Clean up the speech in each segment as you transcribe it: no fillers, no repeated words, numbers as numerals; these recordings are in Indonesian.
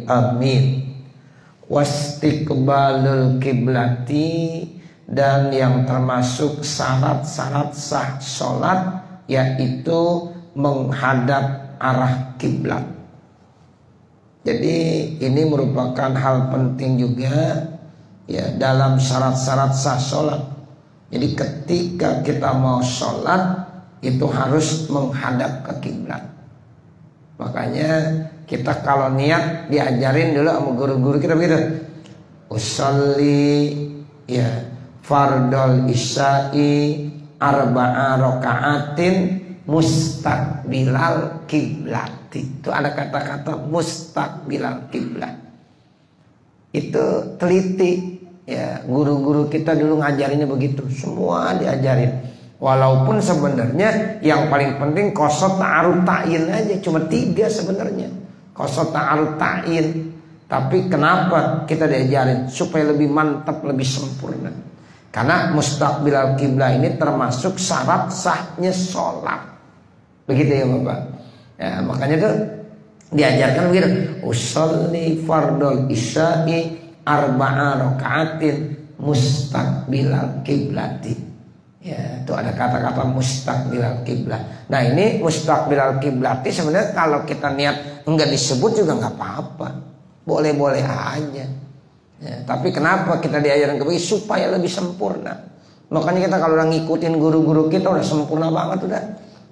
Amin. Wastiqbalul kiblati, dan yang termasuk syarat-syarat sah sholat yaitu menghadap arah kiblat. Jadi ini merupakan hal penting juga ya dalam syarat-syarat sah sholat. Jadi ketika kita mau sholat itu harus menghadap ke kiblat. Makanya kita kalau niat diajarin dulu sama guru-guru kita begitu. Usolli ya fardol isya'i arba'a raka'atin mustaqbilal kiblati. Itu ada kata-kata mustaqbilal kiblat. Itu teliti ya, guru-guru kita dulu ngajarinnya begitu. Semua diajarin. Walaupun sebenarnya yang paling penting qasad ta'arud ta'in aja, cuma 3 sebenarnya. Qasad ta'arud ta'in. Tapi kenapa kita diajarin? Supaya lebih mantap, lebih sempurna. Karena mustaqbilal kiblah ini termasuk syarat sahnya sholat. Begitu ya Bapak. Ya, makanya tuh diajarkan begitu. Usolli fardol isya'i arba'a raka'atin mustaqbilal kiblati. Ya, itu ada kata-kata mustaqbilal kiblah. Nah ini mustaqbilal kiblati sebenarnya kalau kita niat enggak disebut juga nggak apa-apa, boleh-boleh aja. Ya, tapi kenapa kita diajarin ke begitu? Supaya lebih sempurna. Makanya kita kalau udah ngikutin guru-guru kita udah sempurna banget udah.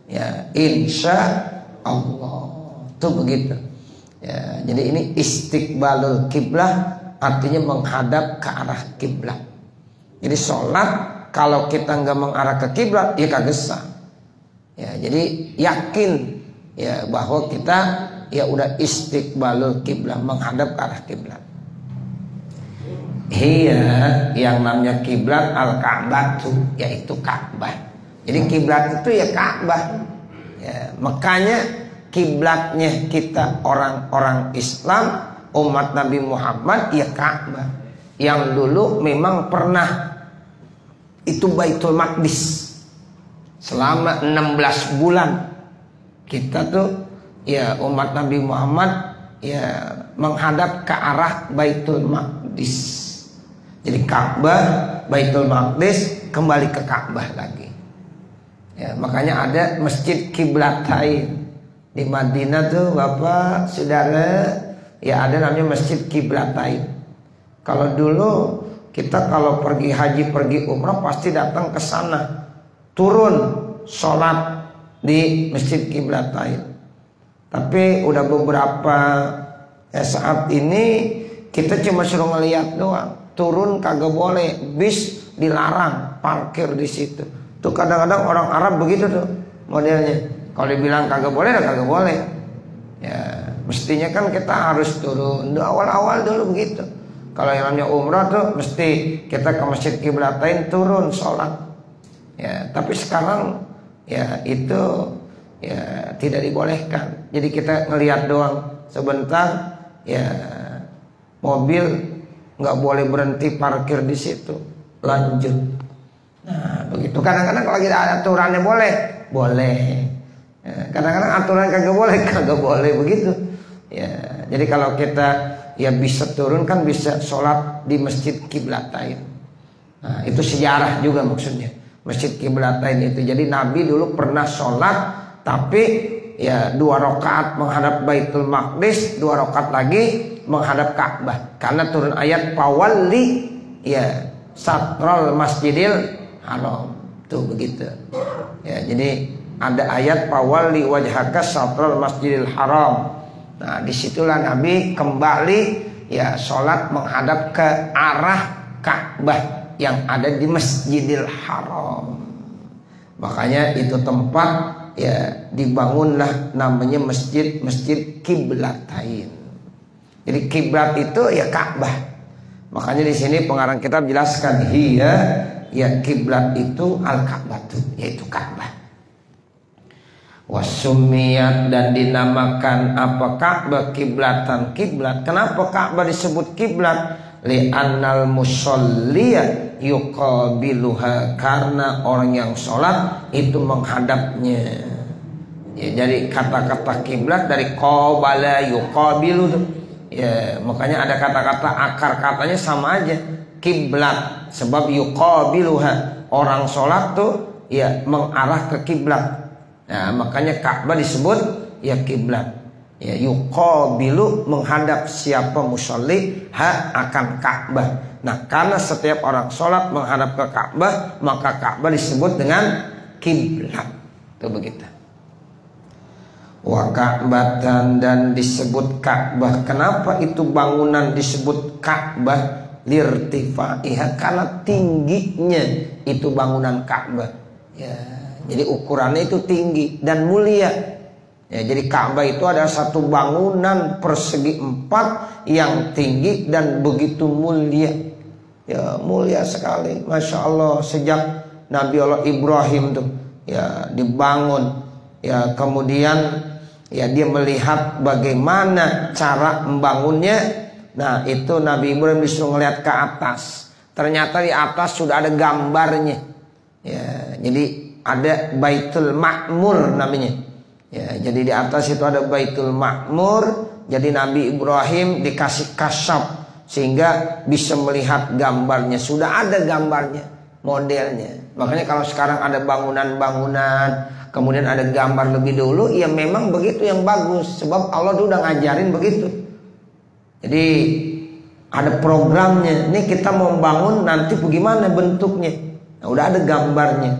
Ya, insya Allah tuh begitu. Ya, jadi ini istiqbalul kiblah artinya menghadap ke arah kiblat. Jadi sholat kalau kita nggak mengarah ke kiblat ya kagak sah. Ya, jadi yakin ya bahwa kita ya udah istiqbalul kiblah, menghadap ke arah kiblat. Iya, yang namanya kiblat al-Ka'bah tuh yaitu Ka'bah. Jadi kiblat itu ya Ka'bah. Ya, makanya kiblatnya kita orang-orang Islam, umat Nabi Muhammad ya Ka'bah. Yang dulu memang pernah itu Baitul Maqdis selama 16 bulan kita tuh ya umat Nabi Muhammad ya menghadap ke arah Baitul Maqdis. Jadi Ka'bah, Baitul Maqdis, kembali ke Ka'bah lagi. Ya, makanya ada Masjid Kiblatain di Madinah tuh Bapak Saudara, ya ada namanya Masjid Kiblatain. Kalau dulu kita kalau pergi haji, pergi umrah pasti datang ke sana, turun sholat di Masjid Kiblatain. Tapi udah beberapa saat ini kita cuma suruh ngeliat doang, turun kagak boleh, bis dilarang parkir di situ. Tuh kadang-kadang orang Arab begitu tuh modelnya. Kalau dibilang kagak boleh, ya kagak boleh. Ya mestinya kan kita harus turun. Awal-awal dulu begitu. Kalau yang namanya umrah tuh mesti kita ke Masjid Kiblatain turun sholat. Ya, tapi sekarang ya itu ya tidak dibolehkan. Jadi kita ngelihat doang sebentar, ya mobil nggak boleh berhenti parkir di situ, lanjut. Nah begitu. Kadang-kadang kalau kita ada aturannya boleh. Ya, kadang-kadang aturan kagak boleh begitu. Ya, jadi kalau kita ya bisa turun kan bisa sholat di Masjid Kiblatain. Nah itu sejarah juga maksudnya Masjid Kiblatain itu. Jadi Nabi dulu pernah sholat tapi ya 2 rakaat menghadap Baitul Maqdis, 2 rakaat lagi menghadap Ka'bah. Karena turun ayat pawalli ya satrul Masjidil Haram. Tuh begitu. Ya jadi ada ayat pawalli wajhaka satrul Masjidil Haram. Nah disitulah Nabi kembali ya sholat menghadap ke arah Ka'bah yang ada di Masjidil Haram. Makanya itu tempat ya dibangunlah namanya masjid Kiblatain. Jadi kiblat itu ya Ka'bah. Makanya di sini pengarang kitab jelaskan hiya ya kiblat itu al-Ka'bah yaitu Ka'bah. Wasumiyat dan dinamakan apa Ka'bah kiblatan kiblat. Kenapa Ka'bah disebut kiblat? Li'annal musolliya yuqabiluha, karena orang yang sholat itu menghadapnya. Ya, jadi kata-kata kiblat dari qabala yuqabilu Ya, makanya ada kata-kata akar katanya sama aja, kiblat. Sebab yuqabiluha, orang sholat tuh ya mengarah ke kiblat. Nah, makanya Ka'bah disebut ya kiblat. Ya, yuqabilu menghadap siapa musolli akan Ka'bah. Nah, karena setiap orang sholat menghadap ke Ka'bah, maka Ka'bah disebut dengan kiblat. Itu begitu. Wa Ka'batan, dan disebut Ka'bah. Kenapa itu bangunan disebut Ka'bah? Lirtifaiha, karena tingginya itu bangunan Ka'bah. Ya, jadi ukurannya itu tinggi dan mulia. Ya, jadi Ka'bah itu ada satu bangunan persegi 4 yang tinggi dan begitu mulia. Ya, mulia sekali, masya Allah. Sejak Nabi Allah Ibrahim tuh ya dibangun. Ya, kemudian ya dia melihat bagaimana cara membangunnya. Nah, itu Nabi Ibrahim disuruh ngeliat ke atas. Ternyata di atas sudah ada gambarnya. Ya, jadi ada Baitul Ma'mur namanya. Ya, jadi di atas itu ada Baitul Ma'mur. Jadi Nabi Ibrahim dikasih kasyaf sehingga bisa melihat gambarnya. Sudah ada gambarnya, modelnya. Makanya kalau sekarang ada bangunan-bangunan, kemudian ada gambar lebih dulu, ya memang begitu yang bagus. Sebab Allah udah ngajarin begitu. Jadi ada programnya. Ini kita mau bangun nanti bagaimana bentuknya. Nah, udah ada gambarnya.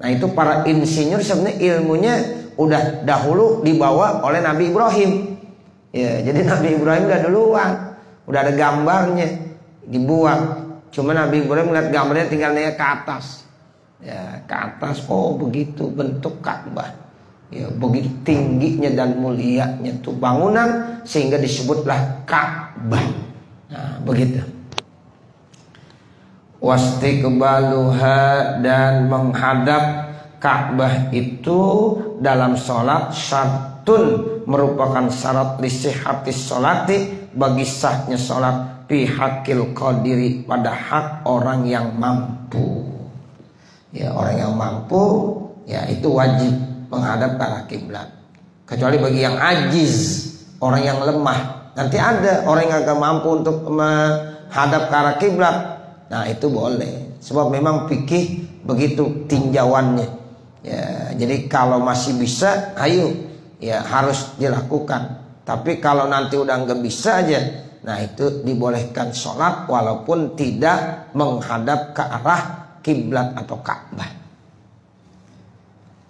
Nah, itu para insinyur sebenarnya ilmunya udah dahulu dibawa oleh Nabi Ibrahim. Ya, jadi Nabi Ibrahim udah duluan, udah ada gambarnya dibuat. Cuma Nabi Ibrahim melihat gambarnya tinggal naik ke atas. Ya, ke atas, oh begitu bentuk Ka'bah. Ya, begitu tingginya dan mulianya tuh bangunan sehingga disebutlah Ka'bah. Nah, begitu. Wastiqbaluha, dan menghadap Ka'bah itu dalam sholat syartun, merupakan syarat lisihhatis sholati, bagi sahnya sholat, fi hakil qadiri, pada hak orang yang mampu. Ya, orang yang mampu ya itu wajib menghadap ke arah kiblat. Kecuali bagi yang ajiz, orang yang lemah. Nanti ada orang yang agak mampu untuk menghadap ke arah kiblat. Nah, itu boleh. Sebab memang fikih begitu tinjauannya. Ya, jadi kalau masih bisa, ayo, ya harus dilakukan. Tapi kalau nanti udah nggak bisa aja, nah itu dibolehkan sholat walaupun tidak menghadap ke arah kiblat atau Ka'bah.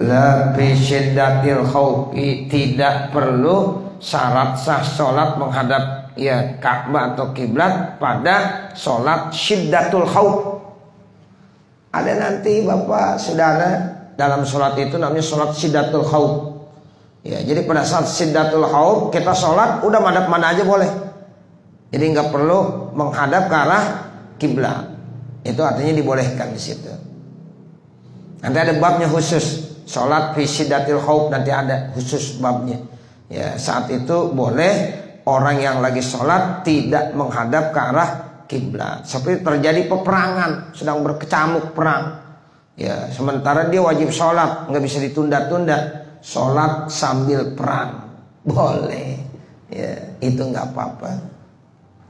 La bi syiddatil khaufi, tidak perlu syarat sah sholat menghadap ya Ka'bah atau kiblat pada sholat syiddatul khauf. Ada nanti Bapak Saudara dalam sholat itu namanya sholat syiddatul khauf. Ya, jadi pada saat syiddatul khauf kita sholat udah madhab mana aja boleh. Jadi nggak perlu menghadap ke arah kiblat. Itu artinya dibolehkan di situ. Nanti ada babnya khusus sholat fi syiddatil khauf, nanti ada khusus babnya. Ya, saat itu boleh orang yang lagi sholat tidak menghadap ke arah kiblat. Seperti terjadi peperangan, sedang berkecamuk perang. Ya, sementara dia wajib sholat, nggak bisa ditunda-tunda. Sholat sambil perang boleh. Ya, itu nggak apa-apa.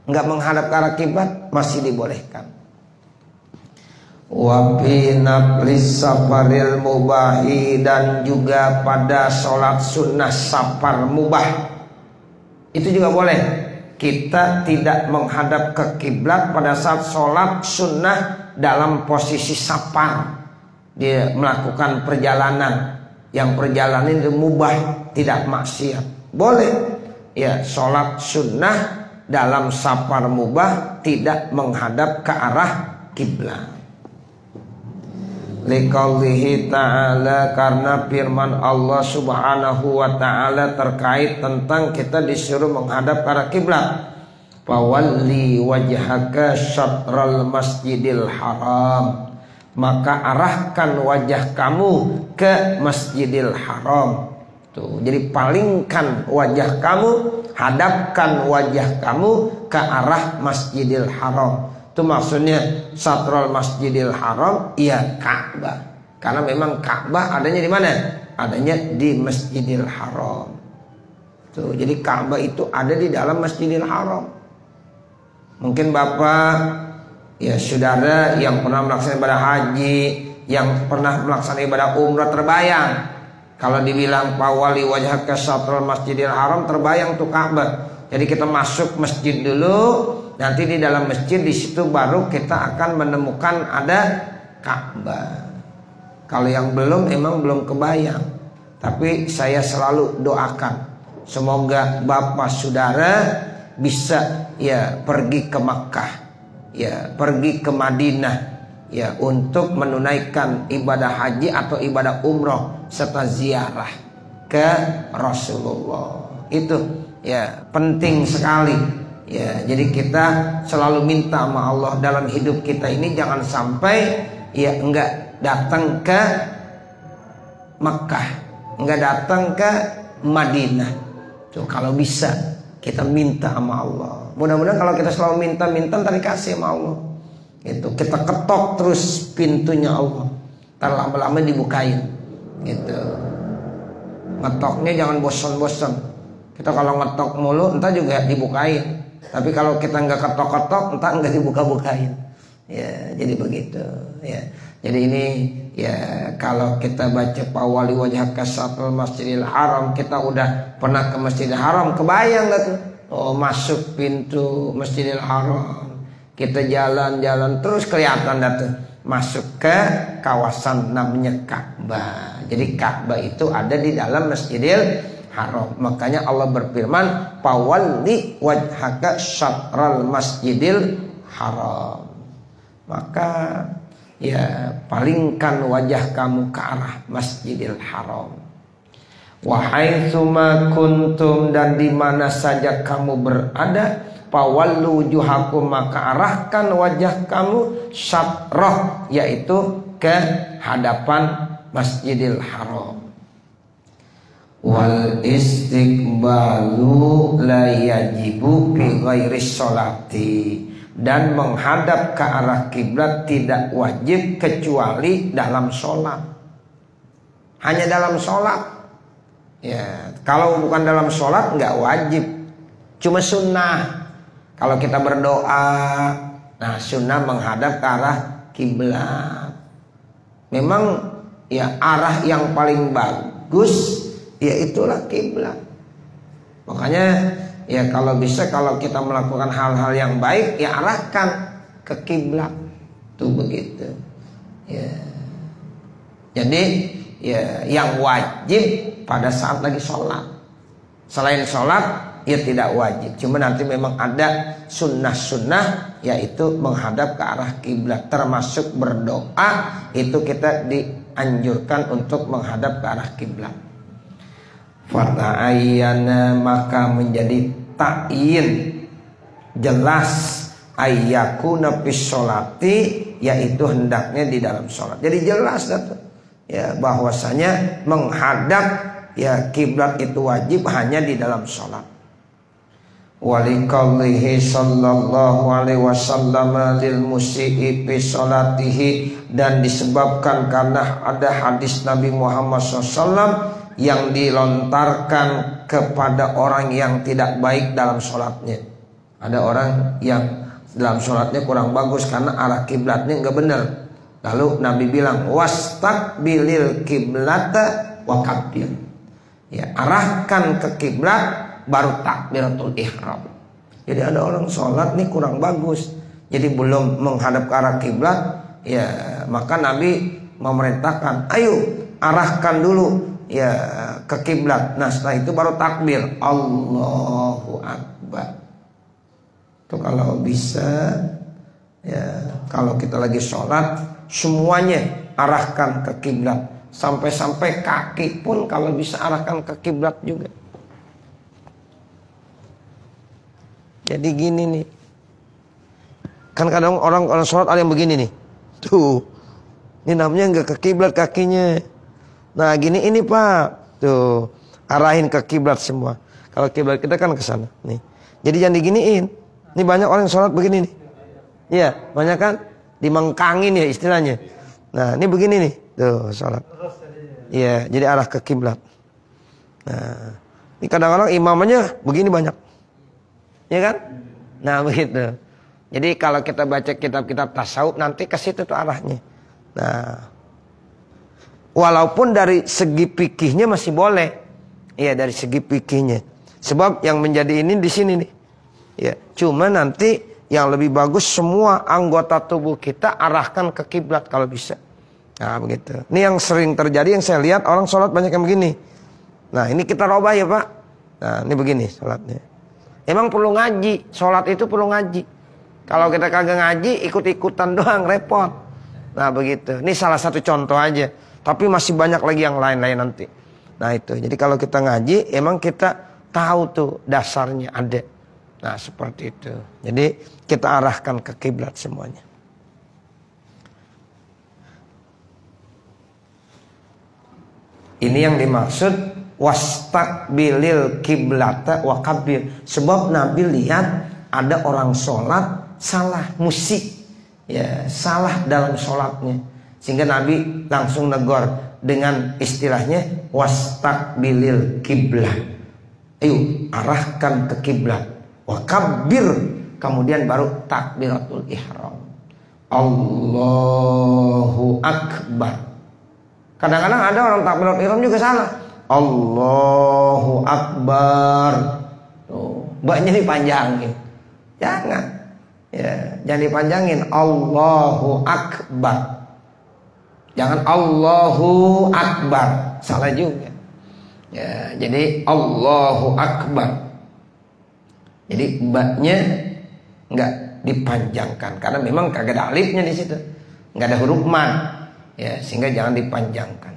Nggak menghadap ke arah kiblat masih dibolehkan. Wa fi naflis safaril mubahi, dan juga pada sholat sunnah safar mubah itu juga boleh. Kita tidak menghadap ke kiblat pada saat sholat sunnah dalam posisi safar. Dia melakukan perjalanan, yang perjalanan itu mubah, tidak maksiat, boleh. Ya, sholat sunnah dalam safar mubah tidak menghadap ke arah kiblat. Liqaulihi ta'ala, karena firman Allah subhanahu wa ta'ala terkait tentang kita disuruh menghadap ke arah kiblat. Fawalli wajhaka syatral masjidil haram, maka arahkan wajah kamu ke Masjidil Haram. Tuh, jadi palingkan wajah kamu, hadapkan wajah kamu ke arah Masjidil Haram. Itu maksudnya Satral Masjidil Haram, ya Ka'bah. Karena memang Ka'bah adanya di mana? Adanya di Masjidil Haram. Tuh, jadi Ka'bah itu ada di dalam Masjidil Haram. Mungkin Bapak, ya saudara yang pernah melaksanakan ibadah haji, yang pernah melaksanakan ibadah umrah terbayang. Kalau dibilang pawali wajhaka syatral Masjidil Haram, terbayang tuh Ka'bah. Jadi kita masuk masjid dulu, nanti di dalam masjid di situ baru kita akan menemukan ada Ka'bah. Kalau yang belum emang belum kebayang. Tapi saya selalu doakan semoga Bapak Saudara bisa ya pergi ke Makkah, ya pergi ke Madinah, ya untuk menunaikan ibadah haji atau ibadah umroh serta ziarah ke Rasulullah. Itu ya penting sekali. Ya, jadi kita selalu minta sama Allah dalam hidup kita ini jangan sampai ya enggak datang ke Makkah, enggak datang ke Madinah. Tuh, kalau bisa kita minta sama Allah. Mudah-mudahan kalau kita selalu minta ntar dikasih sama Allah. Gitu. Kita ketok terus pintunya Allah. Ntar lama-lama dibukain. Gitu. Ngetoknya jangan bosan-bosan. Kita kalau ngetok mulu entar juga dibukain. Tapi kalau kita nggak ketok-ketok entar nggak dibuka-bukain. Ya, jadi begitu. Ya. Jadi ini ya kalau kita baca pawali wajhaka syatral Masjidil Haram, kita udah pernah ke Masjidil Haram, kebayang gak tuh? Oh, masuk pintu Masjidil Haram, kita jalan-jalan terus kelihatan dah tuh masuk ke kawasan namanya Ka'bah. Jadi Ka'bah itu ada di dalam Masjidil Haram. Makanya Allah berfirman, pawali wajhaka syatral Masjidil Haram. Maka ya palingkan wajah kamu ke arah Masjidil Haram. Wahai suma kuntum, dan di mana saja kamu berada, pawallu wujuhakum, maka arahkan wajah kamu syatrah, yaitu ke hadapan Masjidil Haram. Wal istiqbalu la yajibu bi ghairi sholati, dan menghadap ke arah kiblat tidak wajib kecuali dalam sholat. Hanya dalam sholat. Ya, kalau bukan dalam sholat nggak wajib. Cuma sunnah. Kalau kita berdoa, nah sunnah menghadap ke arah kiblat. Memang ya arah yang paling bagus ya itulah kiblat. Makanya ya kalau bisa, kalau kita melakukan hal-hal yang baik ya arahkan ke kiblat. Tuh begitu. Ya. Jadi ya yang wajib pada saat lagi sholat. Selain sholat ya tidak wajib. Cuma nanti memang ada sunnah-sunnah, yaitu menghadap ke arah kiblat. Termasuk berdoa itu kita dianjurkan untuk menghadap ke arah kiblat. Fata'ayyana, maka menjadi ta'yin jelas ayyakuna fis sholati, yaitu hendaknya di dalam sholat. Jadi jelas datang ya bahwasanya menghadap ya kiblat itu wajib hanya di dalam sholat. Waliqaulihi sallallahu alaihi wasallam lil musii fi sholatihi, dan disebabkan karena ada hadis Nabi Muhammad SAW yang dilontarkan kepada orang yang tidak baik dalam sholatnya. Ada orang yang dalam sholatnya kurang bagus karena arah kiblatnya nggak benar. Lalu Nabi bilang, wastaqbilil kiblata wa kabbir. Ya, arahkan ke kiblat baru takbiratul ihram. Jadi ada orang sholat nih kurang bagus, jadi belum menghadap ke arah kiblat, ya maka Nabi memerintahkan, ayo arahkan dulu ya ke kiblat. Nah setelah itu baru takbir Allahu Akbar. Itu kalau bisa ya, kalau kita lagi sholat semuanya arahkan ke kiblat. Sampai-sampai kaki pun kalau bisa arahkan ke kiblat juga. Jadi gini nih, kan kadang orang sholat ada yang begini nih, tuh, ini namanya nggak ke kiblat kakinya. Nah gini ini Pak, tuh arahin ke kiblat semua. Kalau kiblat kita kan ke sana, nih. Jadi jangan diginiin. Ini banyak orang yang sholat begini nih, iya banyak kan, dimengkangin ya istilahnya. Nah ini begini nih, tuh sholat. Iya, jadi arah ke kiblat. Nah Ini kadang-kadang imamannya begini banyak. Ya kan? Nah begitu. Jadi kalau kita baca kitab-kitab tasawuf nanti ke situ tuh arahnya. Nah, walaupun dari segi fikihnya masih boleh. Iya, dari segi fikihnya. Sebab yang menjadi ini di sini nih. Ya, cuma nanti yang lebih bagus semua anggota tubuh kita arahkan ke kiblat kalau bisa. Nah, begitu. Ini yang sering terjadi, yang saya lihat orang sholat banyak yang begini. Nah, ini kita robah ya Pak. Nah, ini begini sholatnya. Emang perlu ngaji, sholat itu perlu ngaji. Kalau kita kagak ngaji, ikut-ikutan doang, repot. Nah begitu, ini salah satu contoh aja. Tapi masih banyak lagi yang lain-lain nanti. Nah itu, jadi kalau kita ngaji, emang kita tahu tuh dasarnya ada. Nah seperti itu. Jadi kita arahkan ke kiblat semuanya. Ini yang dimaksud wastaqbilil kiblata wa kabbir. Sebab Nabi lihat ada orang sholat salah musik, ya salah dalam sholatnya, sehingga Nabi langsung negor dengan istilahnya wastaqbilil kiblat. Ayo arahkan ke kiblat, wa kabbir, kemudian baru takbiratul ihram. Allahu akbar. Kadang-kadang ada orang takbiratul ihram juga salah. Allahu akbar. Tuh, mbaknya dipanjangin. Jangan. Ya, jangan dipanjangin. Allahu akbar. Jangan Allahu akbar. Salah juga. Ya, jadi Allahu akbar. Jadi mbaknya enggak dipanjangkan karena memang kagak ada alifnya di situ. Enggak ada huruf mad. Ya, sehingga jangan dipanjangkan.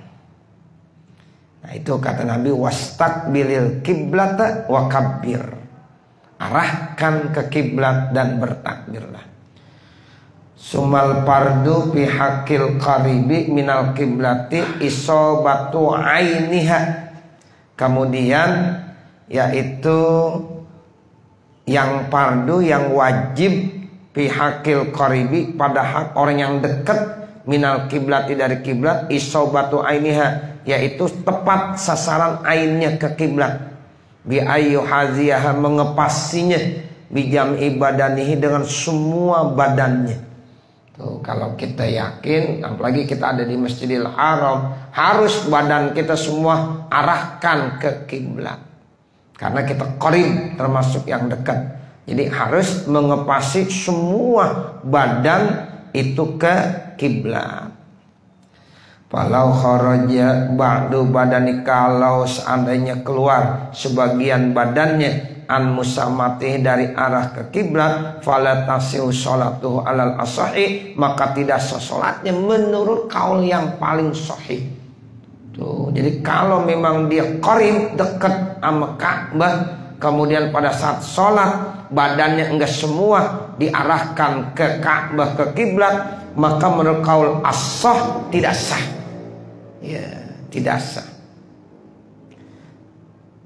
Nah, itu kata Nabi wastaqbilil kiblata wa kabbir. Arahkan ke kiblat dan bertakbirlah. Sumal fardu fi haqqil qaribi minal kiblati isobatu ainiha. Kemudian yaitu yang fardu, yang wajib fi haqqil qaribi, pada hak orang yang dekat, minal kiblati dari kiblat, isobatu ainiha, yaitu tepat sasaran ainnya ke kiblat. Bi ayyu haziyaha, mengepasinya, bijam ibadanihi, dengan semua badannya. Tuh, kalau kita yakin, apalagi kita ada di Masjidil Haram, harus badan kita semua arahkan ke kiblat. Karena kita qarib, termasuk yang dekat. Jadi harus mengepasi semua badan itu ke kiblat. Falau kharaja ba'du badani, kalau seandainya keluar sebagian badannya, an musamatih, dari arah ke kiblat, fala tasihu sholatuhu alal asahi, maka tidak sah salatnya menurut kaul yang paling sahih. Tuh, jadi kalau memang dia qarib, dekat sama Ka'bah, kemudian pada saat sholat badannya enggak semua diarahkan ke Ka'bah, ke kiblat, maka menurut kaul as-sah tidak sah. Ya, tidak sah.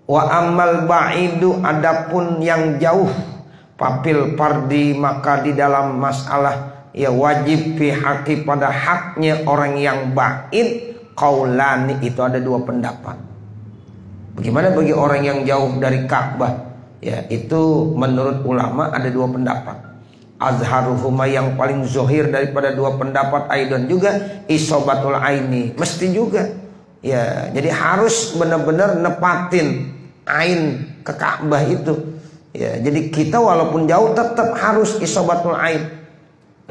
Wa amal ba'idu, adapun yang jauh, papil fardi, maka di dalam masalah ya wajib fi haqi, pada haknya orang yang ba'id, qaulani, itu ada dua pendapat. Bagaimana bagi orang yang jauh dari Ka'bah? Ya, itu menurut ulama ada dua pendapat. Azharuhuma, yang paling zohir daripada dua pendapat, aidan juga isobatul aini, mesti juga. Ya, jadi harus benar-benar nepatin ain ke Ka'bah itu. Ya, jadi kita walaupun jauh tetap harus isobatul ain.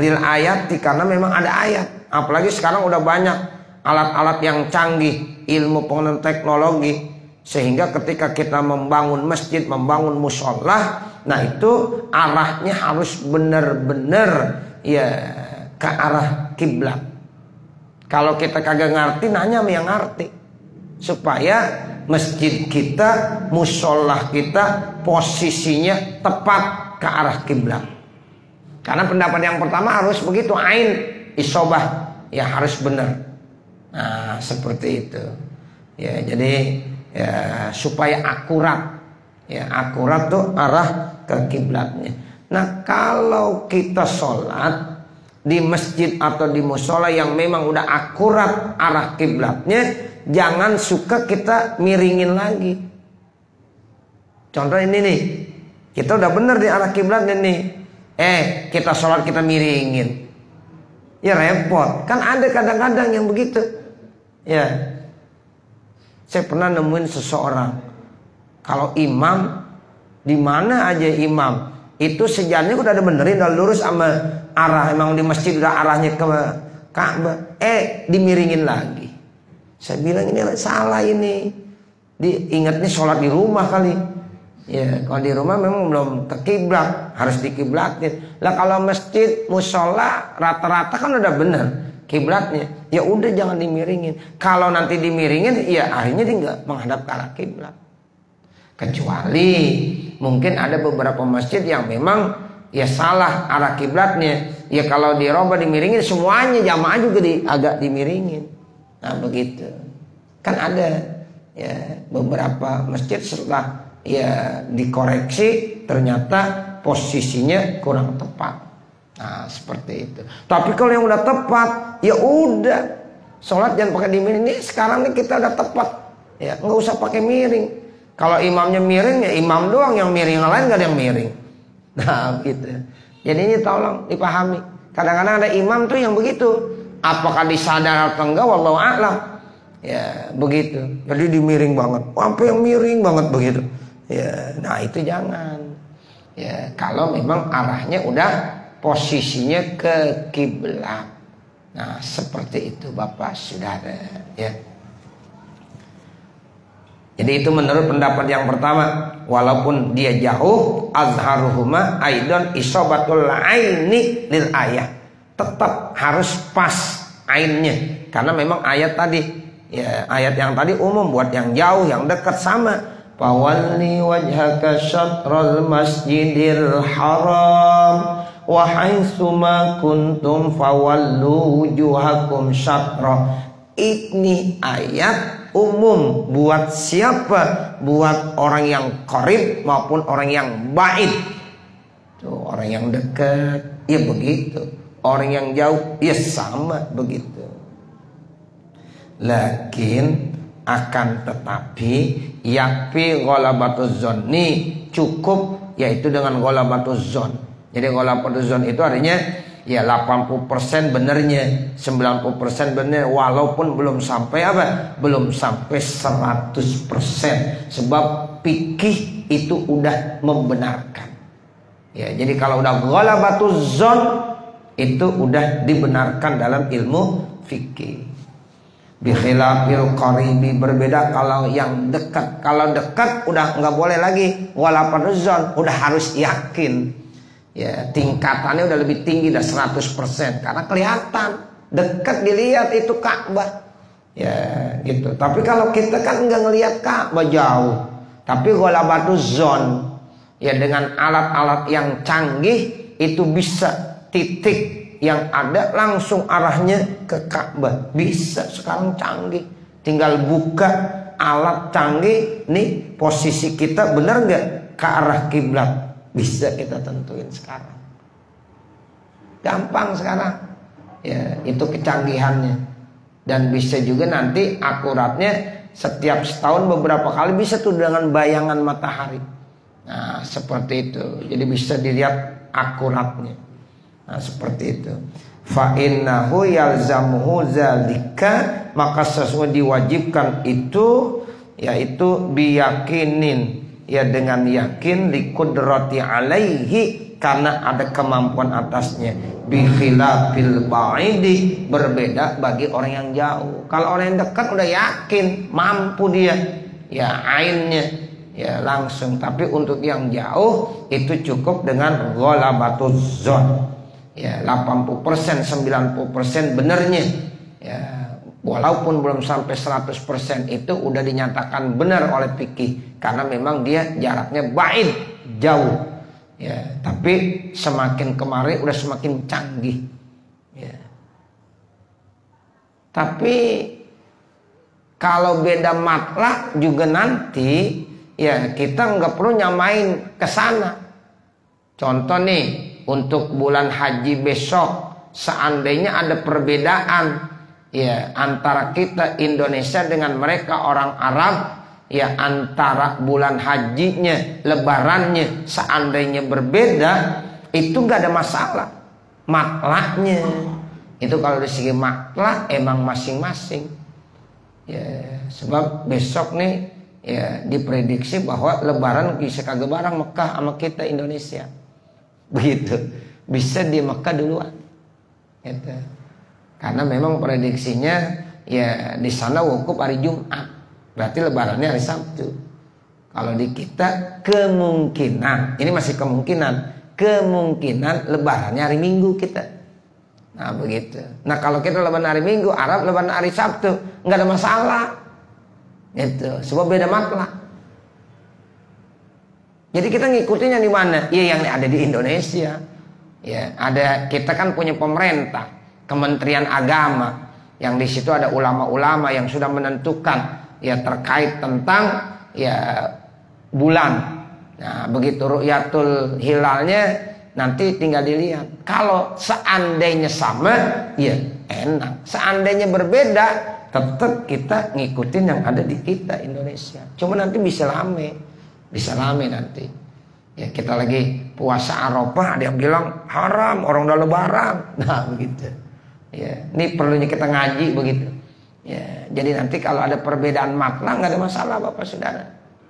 Lil ayati, karena memang ada ayat. Apalagi sekarang udah banyak alat-alat yang canggih, ilmu pengetahuan teknologi, sehingga ketika kita membangun masjid, membangun musola, nah itu arahnya harus benar-benar ya ke arah kiblat. Kalau kita kagak ngerti, nanya sama yang ngerti, supaya masjid kita, musola kita posisinya tepat ke arah kiblat. Karena pendapat yang pertama harus begitu, ain isobah, ya harus benar. Nah seperti itu. Ya, jadi ya supaya akurat. Ya, akurat tuh arah ke kiblatnya. Nah, kalau kita sholat di masjid atau di musola yang memang udah akurat arah kiblatnya, jangan suka kita miringin lagi. Contoh ini nih, kita udah bener di arah kiblatnya nih. Kita sholat kita miringin. Ya repot. Kan ada kadang-kadang yang begitu. Ya. Saya pernah nemuin seseorang. Kalau imam, di mana aja imam, itu sejalannya udah ada benerin, udah lurus sama arah. Emang di masjid udah arahnya ke Ka'bah. Dimiringin lagi. Saya bilang ini salah ini. Ingatnya sholat di rumah kali. Ya, kalau di rumah memang belum ke kiblat, harus dikiblatin. Lah kalau masjid, musola rata-rata kan udah bener kiblatnya. Ya udah jangan dimiringin. Kalau nanti dimiringin, ya akhirnya dia nggak menghadap ke arah kiblat. Kecuali mungkin ada beberapa masjid yang memang ya salah arah kiblatnya. Ya kalau dirubah dimiringin, semuanya jamaah juga agak dimiringin. Nah begitu. Kan ada ya beberapa masjid setelah ya dikoreksi ternyata posisinya kurang tepat. Nah seperti itu. Tapi kalau yang udah tepat, ya udah sholat jangan pakai dimiring. Ini sekarang nih kita udah tepat, ya nggak usah pakai miring. Kalau imamnya miring ya imam doang yang miring, yang lain nggak ada yang miring. Nah gitu. Jadi ini tolong dipahami. Kadang-kadang ada imam tuh yang begitu. Apakah disadar atau enggak, wallahu a'lam. Ya begitu. Jadi dimiring banget. Apa yang miring banget begitu. Ya, nah itu jangan. Ya, kalau memang arahnya udah posisinya ke kiblat. Nah, seperti itu Bapak Saudara, ya. Jadi itu menurut pendapat yang pertama, walaupun dia jauh, azharuhuma aidan isobatul aini lil ayat. Tetap harus pas ainnya, karena memang ayat tadi, ya ayat yang tadi umum buat yang jauh, yang dekat sama. Fawalli wajhaka syatral masjidil haram wa haitsu ma kuntum fawallu wujuhakum syatra. Ini ayat umum buat siapa? Buat orang yang qarib maupun orang yang ba'id. Tuh, orang yang dekat ya begitu, orang yang jauh ya sama begitu. Lakin akan tetapi yakfi ghalabatuz zonni, cukup yaitu dengan ghalabatuz zon. Jadi ghalabatuz zon itu artinya ya 80% benernya, 90% bener, walaupun belum sampai apa? Belum sampai 100%. Sebab fikih itu udah membenarkan. Ya, jadi kalau udah ghalabatuz zon itu udah dibenarkan dalam ilmu fikih. Bikhilafil qaribi, berbeda kalau yang dekat. Kalau dekat udah nggak boleh lagi ghalabatuz zon, udah harus yakin. Ya, tingkatannya udah lebih tinggi, udah 100%, karena kelihatan dekat, dilihat itu Ka'bah. Ya, gitu. Tapi kalau kita kan nggak ngelihat Ka'bah, jauh. Tapi ghalabatuz zon ya dengan alat-alat yang canggih itu bisa titik yang ada langsung arahnya ke Ka'bah. Bisa sekarang canggih. Tinggal buka alat canggih, nih posisi kita benar nggak ke arah kiblat. Bisa kita tentuin sekarang. Gampang sekarang. Ya, itu kecanggihannya. Dan bisa juga nanti akuratnya setiap setahun beberapa kali bisa tuh dengan bayangan matahari. Nah, seperti itu. Jadi bisa dilihat akuratnya. Nah, seperti itu. Fa innahu yalzamuhu zalika, maka sesuatu diwajibkan itu yaitu biyakinin, ya dengan yakin, liqudrati alaihi, karena ada kemampuan atasnya. Bi khilafil ba'idi, berbeda bagi orang yang jauh. Kalau orang yang dekat udah yakin mampu dia, ya ainnya ya langsung. Tapi untuk yang jauh itu cukup dengan ghalabatuz zon. Ya 80%, 90% benernya. Ya walaupun belum sampai 100% itu udah dinyatakan benar oleh fikih, karena memang dia jaraknya ba'id, jauh. Ya, tapi semakin kemari udah semakin canggih. Ya. Tapi kalau beda matlak juga nanti ya kita nggak perlu nyamain ke sana. Contoh nih, untuk bulan haji besok, seandainya ada perbedaan ya antara kita Indonesia dengan mereka orang Arab, ya antara bulan hajinya, lebarannya seandainya berbeda, itu nggak ada masalah. Matlaknya itu kalau dari segi matlak emang masing-masing. Ya, sebab besok nih ya diprediksi bahwa lebaran bisa kagak barang Mekah sama kita Indonesia. Begitu. Bisa di Mekah duluan. Gitu. Karena memang prediksinya ya di sana wukuf hari Jumat. Berarti lebarannya hari Sabtu. Kalau di kita kemungkinan, ini masih kemungkinan lebarannya hari Minggu kita. Nah begitu. Nah kalau kita lebaran hari Minggu, Arab lebaran hari Sabtu, nggak ada masalah. Itu sebab beda matlak. Jadi kita ngikutinnya di mana? Ya yang ada di Indonesia. Ya ada, kita kan punya pemerintah, Kementerian Agama, yang di situ ada ulama-ulama yang sudah menentukan ya terkait tentang ya bulan. Nah begitu ru'yatul hilalnya nanti tinggal dilihat. Kalau seandainya sama, ya enak. Seandainya berbeda, tetap kita ngikutin yang ada di kita Indonesia. Cuma nanti bisa rame nanti. Ya kita lagi puasa Arafah, ada yang bilang haram, orang udah lebaran. Nah begitu. Ya, ini perlunya kita ngaji begitu. Ya, jadi nanti kalau ada perbedaan makna nggak ada masalah Bapak Saudara.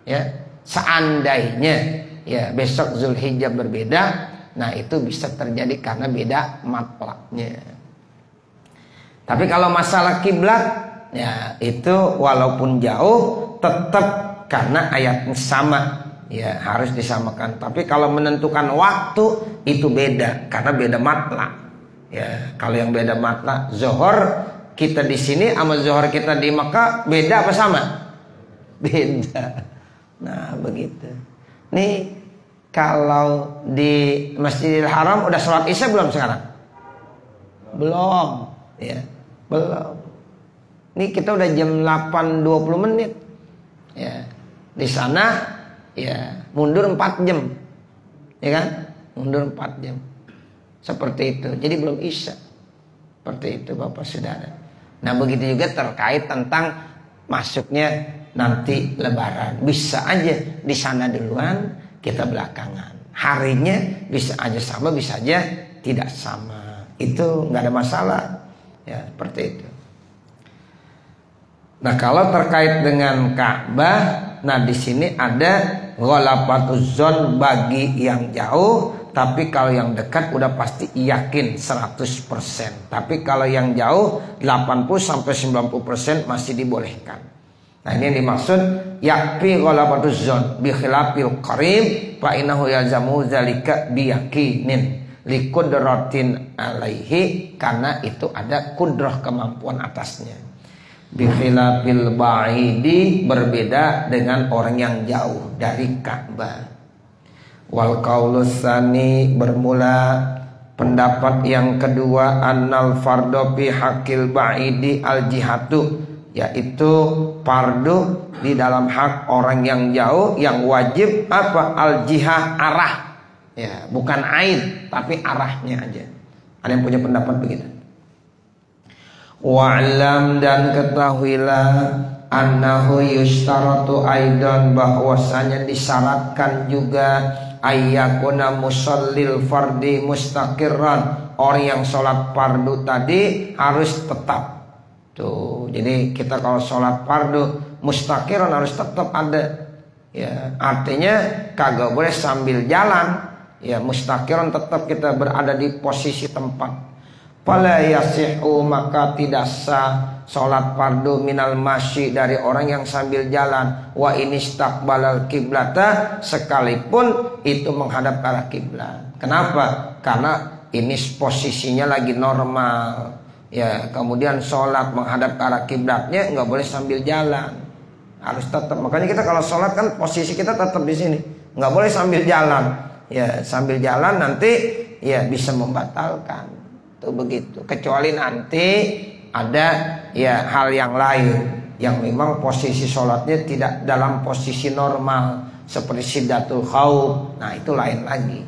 Ya, seandainya ya besok Zulhijjah berbeda, nah itu bisa terjadi karena beda matlaknya. Tapi kalau masalah kiblat, ya itu walaupun jauh tetap karena ayatnya sama, ya harus disamakan. Tapi kalau menentukan waktu itu beda karena beda matlak. Ya kalau yang beda matlak, zuhur kita di sini sama zuhur kita di Mekah beda apa sama? Beda. Nah begitu. Nih kalau di Masjidil Haram udah sholat isya belum sekarang? Belum. Ya belum. Nih kita udah jam 8.20 menit. Ya di sana ya mundur 4 jam. Ya kan? Mundur 4 jam. Seperti itu. Jadi belum isya. Seperti itu Bapak Saudara. Nah begitu juga terkait tentang masuknya nanti lebaran. Bisa aja di sana duluan, kita belakangan. Harinya bisa aja sama, bisa aja tidak sama. Itu nggak ada masalah. Ya seperti itu. Nah kalau terkait dengan Ka'bah, nah di sini ada ghalabatuz zon bagi yang jauh. Tapi kalau yang dekat udah pasti yakin 100%. Tapi kalau yang jauh 80-90% masih dibolehkan. Nah ini yang dimaksud yakfi ghalabatuz zon bi khilafil qarib fa innahu yalzamu zalika biyaqinin liqudratin alaihi, karena itu ada kudrah kemampuan atasnya. Bi khilafil ba'idi berbeda dengan orang yang jauh dari Ka'bah. Wal qaulus tsani bermula pendapat yang kedua annal fardhu fi haqqil ba'idi al jihatu, yaitu fardu di dalam hak orang yang jauh yang wajib apa? Al jihah, arah. Ya, bukan ain tapi arahnya aja. Ada yang punya pendapat begitu? Wa'lam dan ketahuilah annahu yustaratu aidan bahwasanya disyaratkan juga ayyakuna musallil fardi mustaqirran, orang yang sholat fardu tadi harus tetap. Tuh, jadi kita kalau sholat fardu mustaqirran harus tetap ada. Ya, artinya kagak boleh sambil jalan. Ya, mustaqirran tetap kita berada di posisi tempat. Fala yasihu, maka tidak sah sholat fardu minal masyi dari orang yang sambil jalan. Wa inistaqbalal kiblata, sekalipun itu menghadap ke arah kiblat. Kenapa? Karena ini posisinya lagi normal. Ya, kemudian sholat menghadap ke arah kiblatnya nggak boleh sambil jalan. Harus tetap. Makanya kita kalau sholat kan posisi kita tetap di sini. Nggak boleh sambil jalan. Ya, sambil jalan nanti ya bisa membatalkan. Tuh begitu. Kecuali nanti ada ya hal yang lain yang memang posisi sholatnya tidak dalam posisi normal seperti syiddatul khauf. Nah itu lain lagi.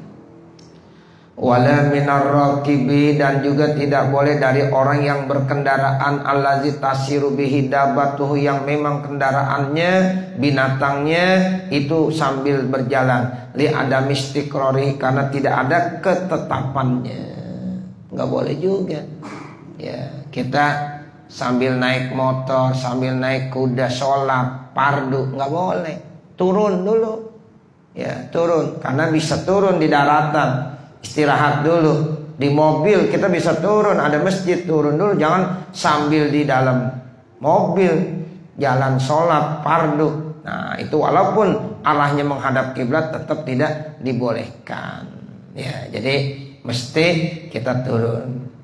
Wala minar raqibi, dan juga tidak boleh dari orang yang berkendaraan allazi tasiru bihi dabatuhu, yang memang kendaraannya, binatangnya itu sambil berjalan, li adami istiqrari, karena tidak ada ketetapannya. Nggak boleh juga. Ya, kita sambil naik motor, sambil naik kuda sholat fardu nggak boleh. Turun dulu. Ya, turun, karena bisa turun di daratan. Istirahat dulu. Di mobil kita bisa turun, ada masjid, turun dulu. Jangan sambil di dalam mobil jalan sholat fardu. Nah, itu walaupun arahnya menghadap kiblat tetap tidak dibolehkan. Ya, jadi mesti kita turun.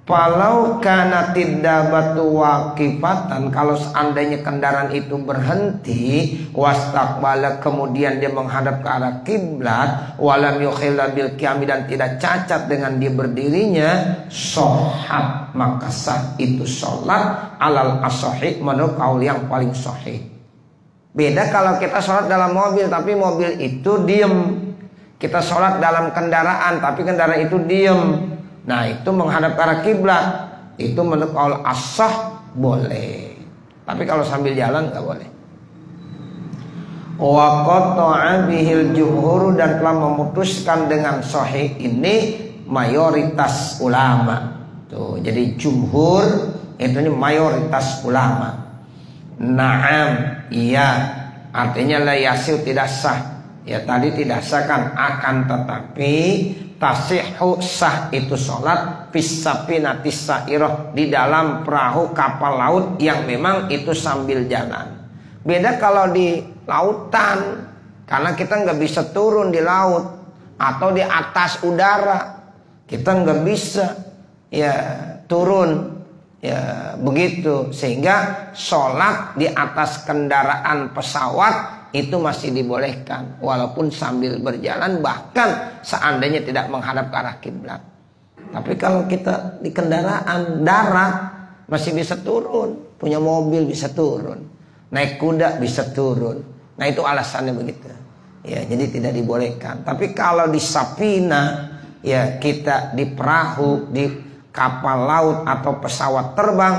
Falau kana tiddabatu waqifatan, kalau seandainya kendaraan itu berhenti, wastaqbala, kemudian dia menghadap ke arah kiblat, walam yukhilla bil qiyam, dan tidak cacat dengan dia berdirinya, sahhat, maka sah itu salat alal as-sahih, menurut kaul yang paling sahih. Beda kalau kita salat dalam mobil tapi mobil itu diem. Kita salat dalam kendaraan tapi kendaraan itu diem. Nah, itu menghadap ke arah kiblat, itu menurut kaul as-sah boleh. Tapi kalau sambil jalan nggak boleh. Wa qata'a bihil jumhur, dan telah memutuskan dengan sahih ini mayoritas ulama. Tuh, jadi jumhur itu mayoritas ulama. Naam, iya, artinya la yasil, tidak sah. Ya, tadi tidak sah kan, akan tetapi tasihhu, sah itu sholat fisapinati sa'iroh, di dalam perahu kapal laut yang memang itu sambil jalan. Beda kalau di lautan, karena kita nggak bisa turun di laut, atau di atas udara kita nggak bisa ya turun ya begitu, sehingga sholat di atas kendaraan pesawat itu masih dibolehkan walaupun sambil berjalan, bahkan seandainya tidak menghadap ke arah kiblat. Tapi kalau kita di kendaraan darat masih bisa turun, punya mobil bisa turun, naik kuda bisa turun. Nah, itu alasannya begitu. Ya, jadi tidak dibolehkan. Tapi kalau di sapina, ya kita di perahu, di kapal laut atau pesawat terbang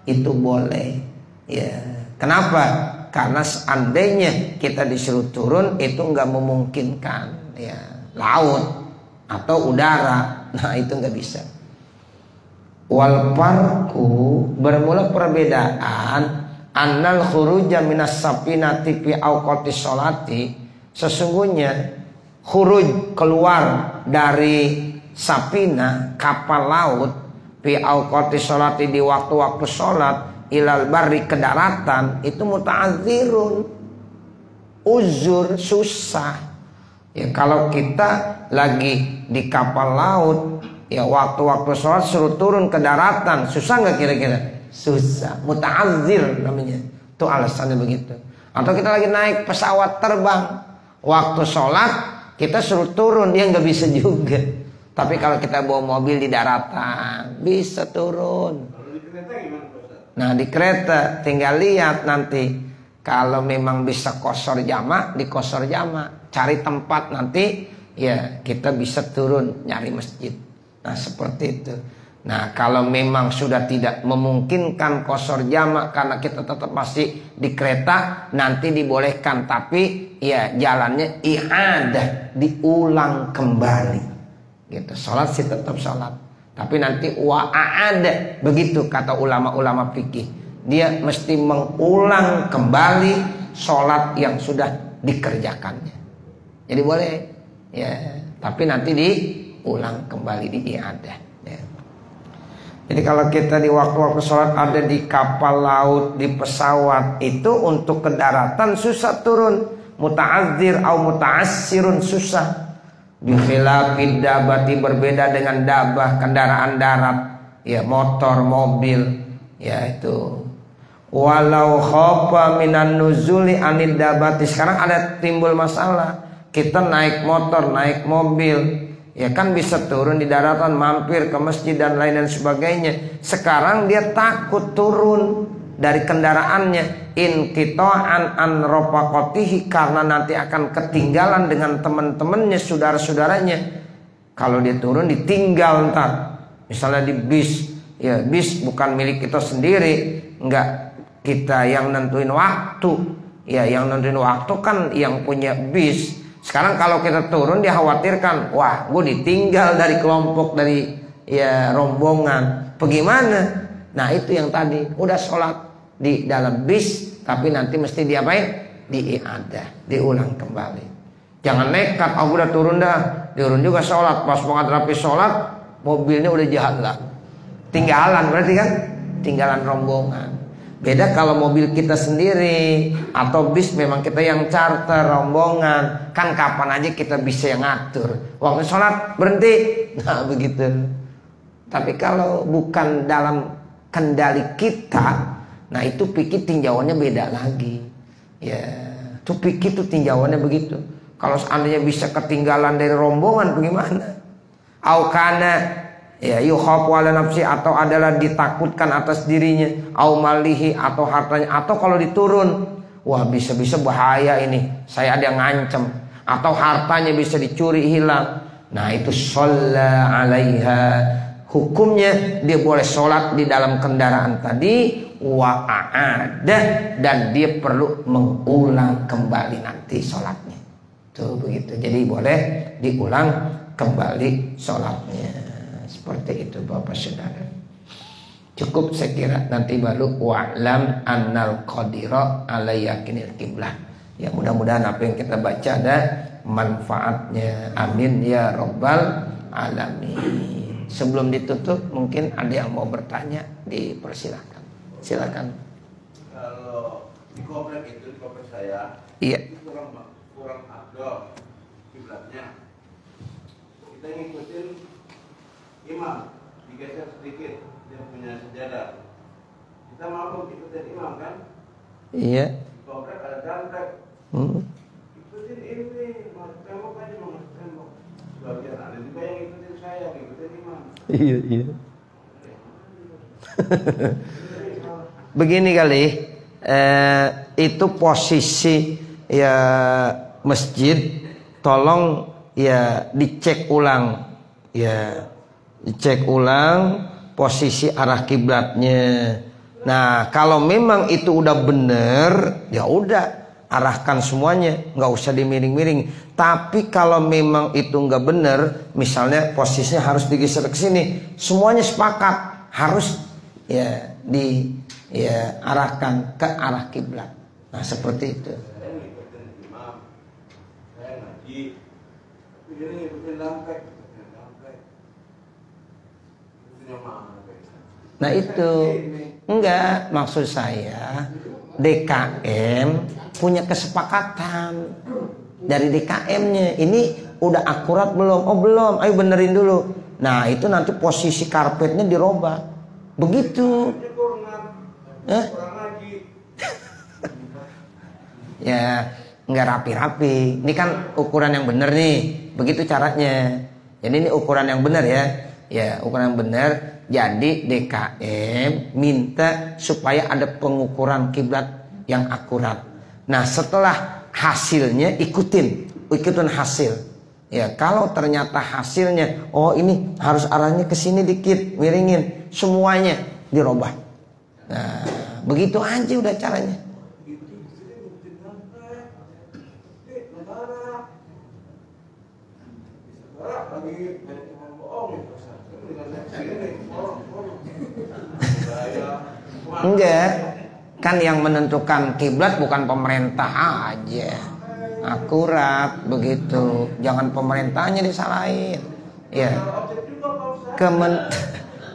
itu boleh. Ya, kenapa? Karena seandainya kita disuruh turun itu nggak memungkinkan, ya laut atau udara, nah itu nggak bisa. Wal farqu, bermula perbedaan, annal khuruja minas sapinati fi awqatis sholati, sesungguhnya khuruj, keluar dari sapina, kapal laut, fi awqatis sholati, di waktu-waktu sholat, ilal barri, ke daratan, itu muta'adzirun, uzur, susah. Ya, kalau kita lagi di kapal laut, ya waktu-waktu sholat suruh turun ke daratan, susah nggak kira-kira? Susah, muta'adzir namanya. Itu alasannya begitu. Atau kita lagi naik pesawat terbang, waktu sholat kita suruh turun, dia nggak bisa juga. Tapi kalau kita bawa mobil di daratan, bisa turun. Nah, di kereta tinggal lihat nanti, kalau memang bisa qashar jamak, di qashar jamak, cari tempat nanti ya kita bisa turun nyari masjid. Nah, seperti itu. Nah, kalau memang sudah tidak memungkinkan qashar jamak karena kita tetap masih di kereta, nanti dibolehkan, tapi ya jalannya i'adah, diulang kembali. Gitu. Salat sih tetap salat. Tapi nanti wa'ada, begitu kata ulama-ulama fikih. Dia mesti mengulang kembali sholat yang sudah dikerjakannya. Jadi boleh, ya. Tapi nanti diulang kembali, di i'adah. Ya. Jadi kalau kita di waktu-waktu sholat ada di kapal laut, di pesawat, itu untuk ke daratan susah turun. Muta'adzir au muta'assirun, susah. Bikhilafid dabati, berbeda dengan dabah, kendaraan darat, ya motor, mobil, ya itu. Walau khofa minan nuzuli anid dabati, sekarang ada timbul masalah. Kita naik motor, naik mobil, ya kan bisa turun di daratan, mampir ke masjid dan lain dan sebagainya. Sekarang dia takut turun dari kendaraannya, inqita'an an rafaqatihi, karena nanti akan ketinggalan dengan teman-temannya, saudara-saudaranya. Kalau dia turun ditinggal ntar. Misalnya di bis, ya bis bukan milik kita sendiri, enggak kita yang nentuin waktu. Ya yang nentuin waktu kan yang punya bis. Sekarang kalau kita turun dia khawatirkan, wah gue ditinggal dari kelompok, dari ya rombongan. Bagaimana? Nah itu yang tadi udah sholat di dalam bis, tapi nanti mesti diapain? Diiadah, diulang kembali. Jangan nekat, aku udah turun dah, turun juga sholat. Pas banget rapi sholat, mobilnya udah jalan, tinggalan berarti kan? Tinggalan rombongan. Beda kalau mobil kita sendiri atau bis memang kita yang charter rombongan, kan kapan aja kita bisa yang ngatur. Waktu sholat berhenti, nah begitu. Tapi kalau bukan dalam kendali kita, nah itu pikir tinjauannya beda lagi. Ya, itu pikir tuh tinjauannya begitu. Kalau seandainya bisa ketinggalan dari rombongan bagaimana? Au kana ya yukhafu ala nafsi, atau adalah ditakutkan atas dirinya, au malihi atau hartanya, atau kalau diturun, wah bisa-bisa bahaya ini, saya ada yang ngancem, atau hartanya bisa dicuri hilang. Nah itu shalla alaiha, hukumnya dia boleh sholat di dalam kendaraan tadi, wa a'ada, dan dia perlu mengulang kembali nanti sholatnya. Tuh begitu. Jadi boleh diulang kembali sholatnya. Seperti itu Bapak Saudara. Cukup saya kira, nanti baru wa'lam annal qadira ala yakinil qiblah. Ya mudah-mudahan apa yang kita baca ada manfaatnya. Amin ya rabbal alamin. Sebelum ditutup mungkin ada yang mau bertanya, dipersilakan. Silakan. Kalau di komplek itu, di komplek saya, iya, itu kurang afdol kiblatnya. Kita ngikutin imam, digeser sedikit dia punya sejadah. Kita mau ikutin imam kan? iya. Di komplek ada gantek. Ikutin ini, mau tembok aja, mau tembok. Sebagian ada juga yang ikutin saya, ikutin imam. Iya, iya. Begini kali, itu posisi ya masjid, tolong ya dicek ulang, ya dicek ulang posisi arah kiblatnya. Nah kalau memang itu udah bener, ya udah arahkan semuanya, nggak usah dimiring-miring. Tapi kalau memang itu nggak bener, misalnya posisinya harus digeser ke sini, semuanya sepakat harus ya arahkan ke arah kiblat. Nah seperti itu. Saya ngikutin imam, saya ngaji, tapi dia ngikutin lampek. Nah itu enggak, maksud saya DKM punya kesepakatan dari DKM-nya. Ini udah akurat belum? Oh belum, ayo benerin dulu. Nah itu nanti posisi karpetnya dirubah. Begitu. Ya nggak rapi-rapi. Ini kan ukuran yang bener nih. Begitu caranya. Jadi ini ukuran yang bener ya. Ya ukuran yang bener. Jadi DKM minta supaya ada pengukuran kiblat yang akurat. Nah setelah hasilnya ikutin hasil. Ya kalau ternyata hasilnya, oh ini harus arahnya ke sini dikit, miringin, semuanya dirubah. Nah begitu aja udah caranya. Enggak, kan yang menentukan kiblat bukan pemerintah aja. Akurat begitu. Jangan pemerintahnya disalahin. Ya.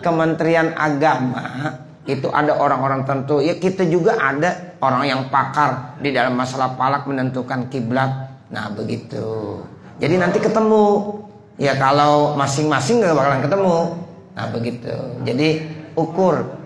Kementerian Agama itu ada orang-orang tentu. Ya kita juga ada orang yang pakar di dalam masalah falak menentukan kiblat. Nah, begitu. Jadi nanti ketemu. Ya kalau masing-masing gak bakalan ketemu. Nah, begitu. Jadi ukur